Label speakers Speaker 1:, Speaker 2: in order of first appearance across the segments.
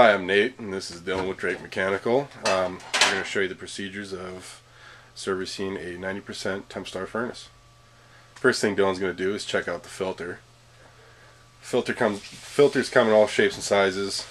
Speaker 1: Hi, I'm Nate, and this is Dylan with Drake Mechanical. We're going to show you the procedures of servicing a 90% temp star furnace. First thing Dylan's going to do is check out the filter. Filters come in all shapes and sizes,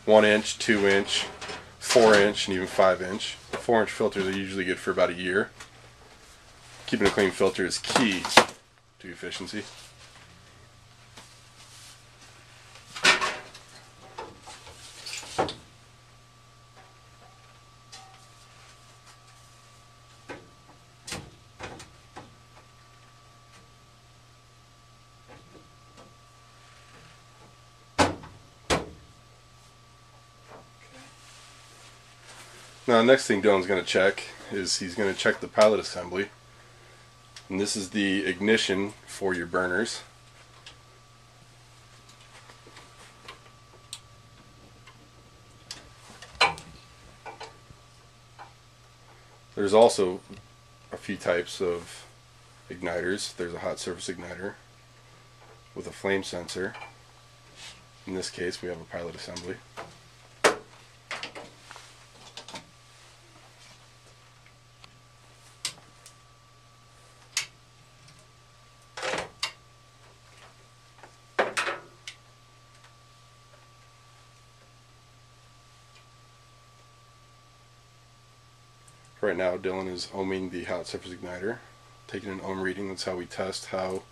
Speaker 1: 1 inch, 2 inch, 4 inch, and even 5 inch. The 4 inch filters are usually good for about a year. Keeping a clean filter is key to efficiency. Now, the next thing Dylan's going to check is he's going to check the pilot assembly. And this is the ignition for your burners. There's also a few types of igniters. There's a hot surface igniter with a flame sensor. In this case, we have a pilot assembly. Right now, Dylan is ohming the hot surface igniter, taking an ohm reading. That's how we test how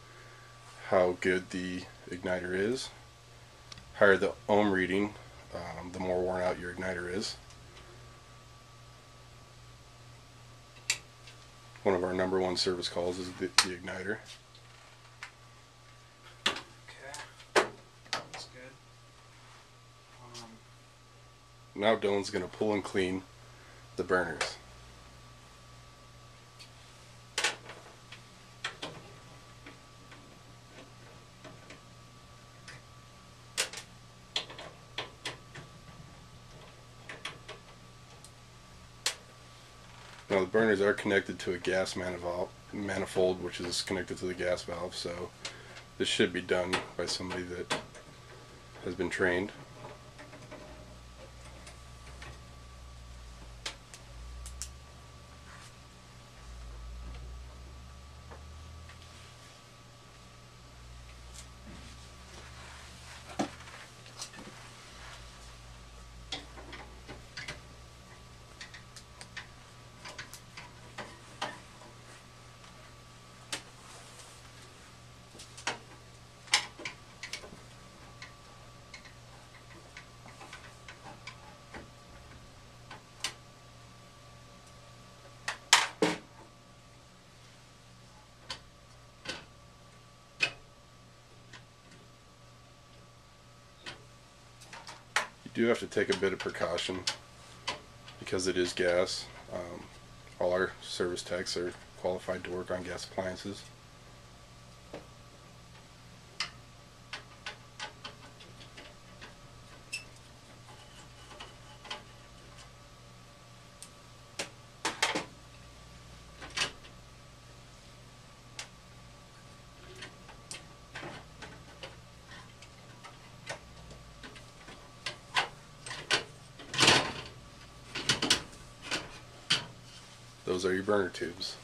Speaker 1: good the igniter is. Higher the ohm reading, the more worn out your igniter is. One of our #1 service calls is the igniter.
Speaker 2: Okay, that's good.
Speaker 1: Now Dylan's going to pull and clean the burners. Now, the burners are connected to a gas manifold, which is connected to the gas valve, so this should be done by somebody that has been trained. You do have to take a bit of precaution because it is gas. All our service techs are qualified to work on gas appliances. Those are your burner tubes.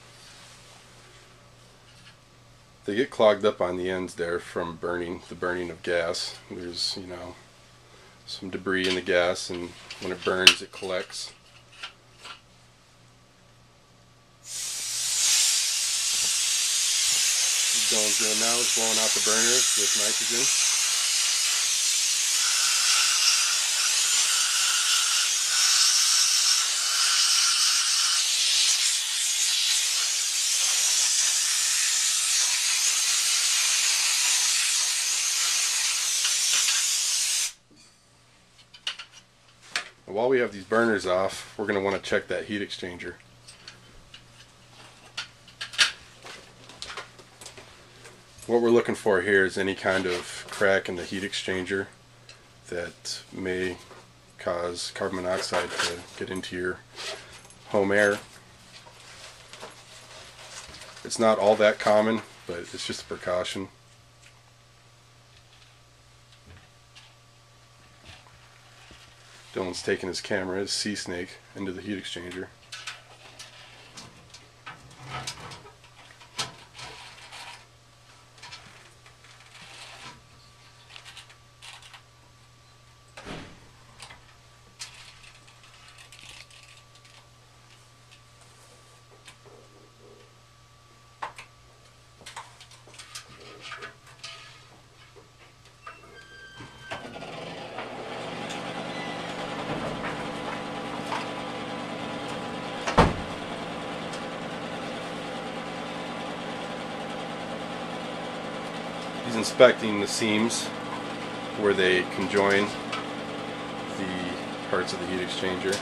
Speaker 1: They get clogged up on the ends there from the burning of gas. There's, some debris in the gas, and when it burns, it collects. What Dylan's doing now is blowing out the burners with nitrogen. While we have these burners off, we're going to want to check that heat exchanger. What we're looking for here is any kind of crack in the heat exchanger that may cause carbon monoxide to get into your home air. It's not all that common, but it's just a precaution. Dylan's taking his camera, his sea snake, into the heat exchanger. He's inspecting the seams where they conjoin the parts of the heat exchanger.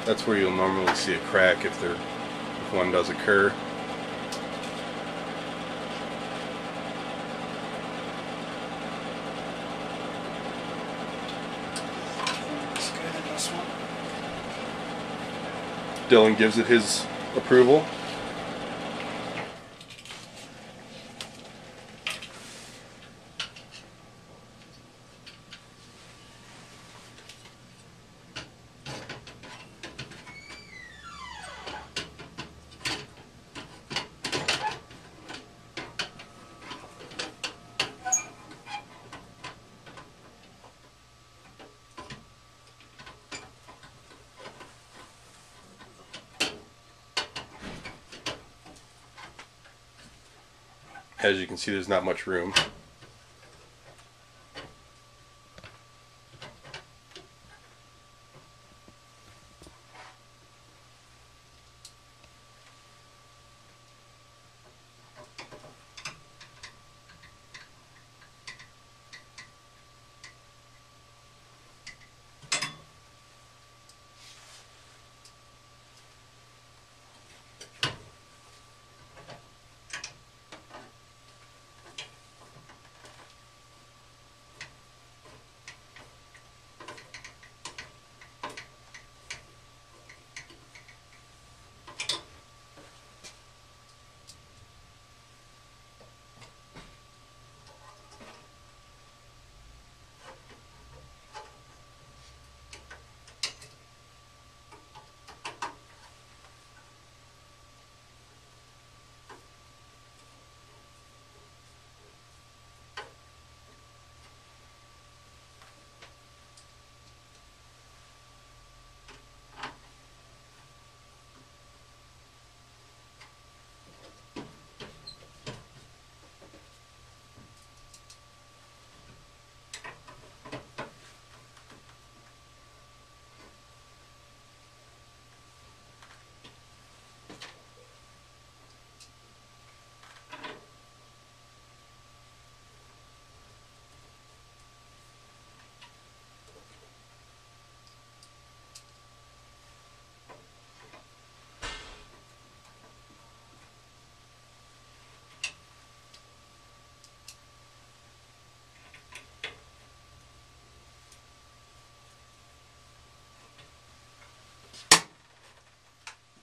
Speaker 1: That's where you'll normally see a crack if one does occur.
Speaker 2: Looks good in this one.
Speaker 1: Dylan gives it his approval. As you can see, there's not much room.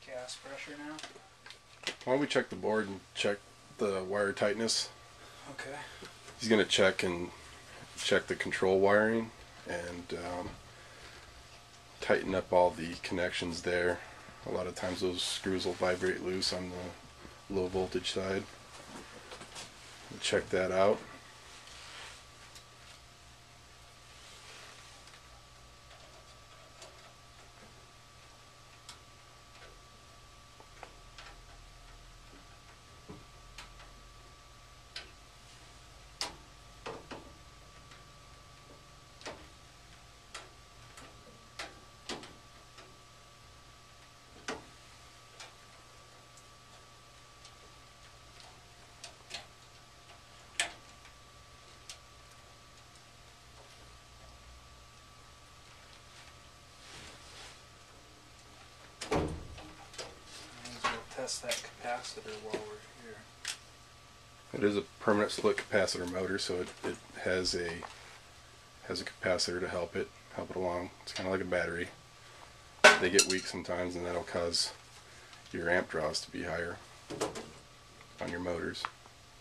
Speaker 2: Gas pressure now.
Speaker 1: Why don't we check the board and check the wire tightness?
Speaker 2: Okay.
Speaker 1: He's going to check the control wiring and tighten up all the connections there. A lot of times those screws will vibrate loose on the low voltage side. We'll check that out.
Speaker 2: Test that capacitor while we're here.
Speaker 1: It is a permanent split capacitor motor, so it has a capacitor to help it along. It's kind of like a battery. They get weak sometimes, and that'll cause your amp draws to be higher on your motors.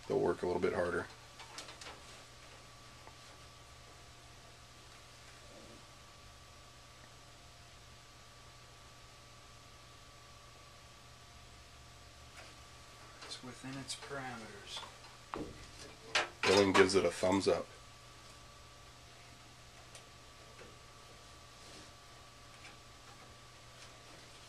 Speaker 1: They'll work a little bit harder.
Speaker 2: within its parameters.
Speaker 1: Dylan gives it a thumbs up.